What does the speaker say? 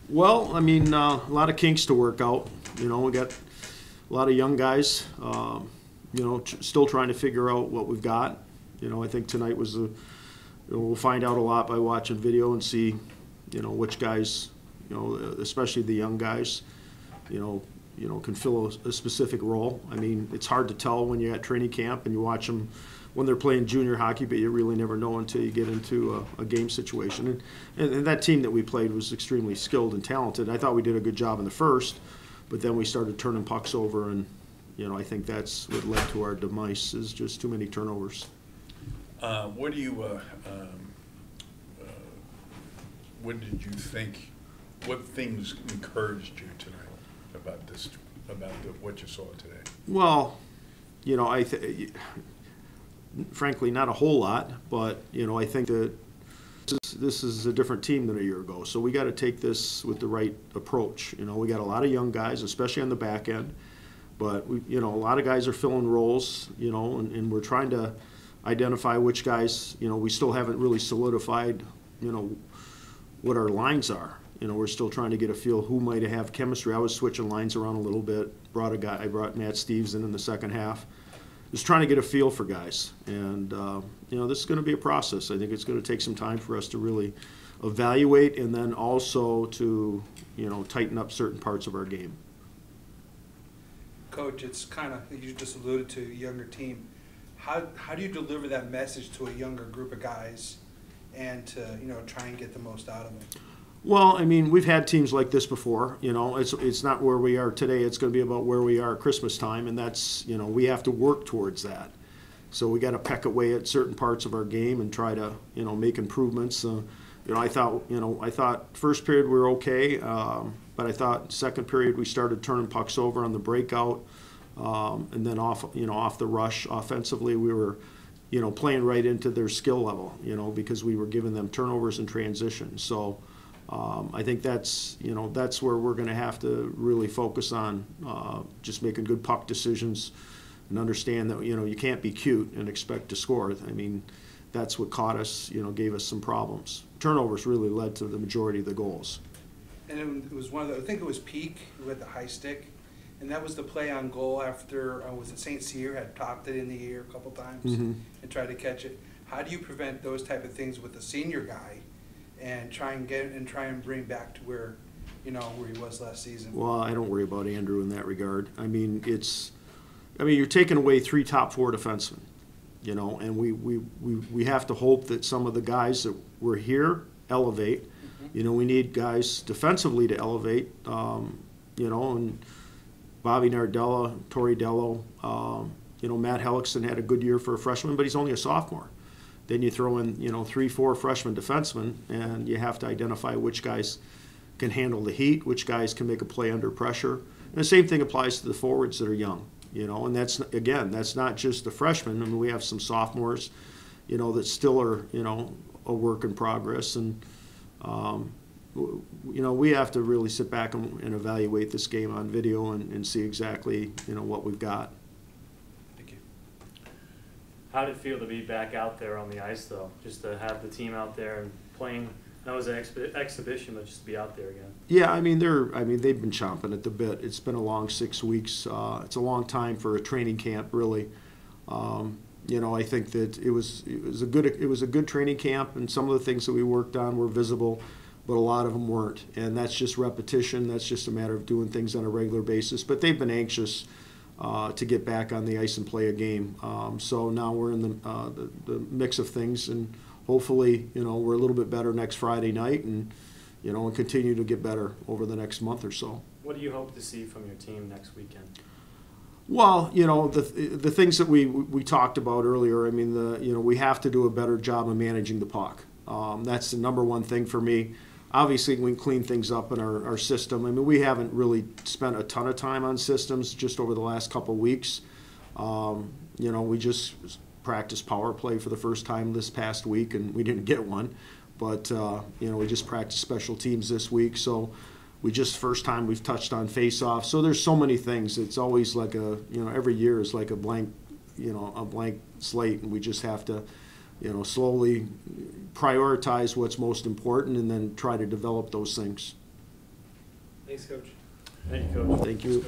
Well, I mean, a lot of kinks to work out. We got a lot of young guys, still trying to figure out what we've got. I think tonight was we'll find out a lot by watching video and see, which guys, especially the young guys, can fill a specific role. I mean, it's hard to tell when you're at training camp and you watch them when they're playing junior hockey, but you really never know until you get into a game situation. And that team that we played was extremely skilled and talented. I thought we did a good job in the first, but then we started turning pucks over, and I think that's what led to our demise, is just too many turnovers. What did you think? What things encouraged you tonight about this, what you saw today? Well, frankly, not a whole lot, but I think that this is a different team than a year ago. So we got to take this with the right approach. We got a lot of young guys, especially on the back end, but a lot of guys are filling roles. And we're trying to identify which guys. We still haven't really solidified. What our lines are. We're still trying to get a feel who might have chemistry. I was switching lines around a little bit. I brought Matt Steves in the second half. Just trying to get a feel for guys. And, this is going to be a process. I think it's going to take some time for us to really evaluate, and then also to, tighten up certain parts of our game. Coach, it's kind of, you just alluded to, a younger team. How do you deliver that message to a younger group of guys and to, try and get the most out of them? Well, I mean, we've had teams like this before. It's not where we are today. It's going to be about where we are at Christmas time, and that's, we have to work towards that. So we got to peck away at certain parts of our game and try to, make improvements. I thought first period we were okay, but I thought second period we started turning pucks over on the breakout, and then off the rush offensively we were, playing right into their skill level, because we were giving them turnovers and transition. So. I think that's where we're going to have to really focus on just making good puck decisions and understand that, you can't be cute and expect to score. I mean, that's what caught us, gave us some problems. Turnovers really led to the majority of the goals. And it was I think it was Peak who had the high stick, and that was the play on goal after, was it St. Cyr had topped it in the air a couple times and tried to catch it. How do you prevent those type of things with a senior guy and try and bring back to where he was last season? Well, I don't worry about Andrew in that regard. I mean, you're taking away 3 top 4 defensemen, and we have to hope that some of the guys that were here elevate. We need guys defensively to elevate, and Bobby Nardella, Tori Dello, Matt Hellickson had a good year for a freshman, but he's only a sophomore. Then you throw in, 3-4 freshman defensemen, and you have to identify which guys can handle the heat, which guys can make a play under pressure. And the same thing applies to the forwards that are young, and that's not just the freshmen. I mean, we have some sophomores, that still are, a work in progress. And, we have to really sit back and evaluate this game on video and see exactly, what we've got. How did it feel to be back out there on the ice, though? Just to have the team out there and playing. That was an exhibition, but just to be out there again. Yeah, I mean they've been chomping at the bit. It's been a long 6 weeks. It's a long time for a training camp, really. I think that it was a good training camp, and some of the things that we worked on were visible, but a lot of them weren't. And that's just repetition. That's just a matter of doing things on a regular basis. But they've been anxious to get back on the ice and play a game. So now we're in the mix of things, and hopefully, we're a little bit better next Friday night, and and continue to get better over the next month or so. What do you hope to see from your team next weekend? Well, the things that we talked about earlier. I mean, we have to do a better job of managing the puck. That's the number one thing for me. Obviously, we can clean things up in our system. I mean, we haven't really spent a ton of time on systems just over the last couple of weeks. We just practiced power play for the first time this past week, and we didn't get one. But, we just practiced special teams this week. So first time we've touched on face-off. So there's so many things. It's always like every year is like a blank slate, and we just have to slowly prioritize what's most important and then try to develop those things. Thanks, Coach. Thank you, Coach. Thank you.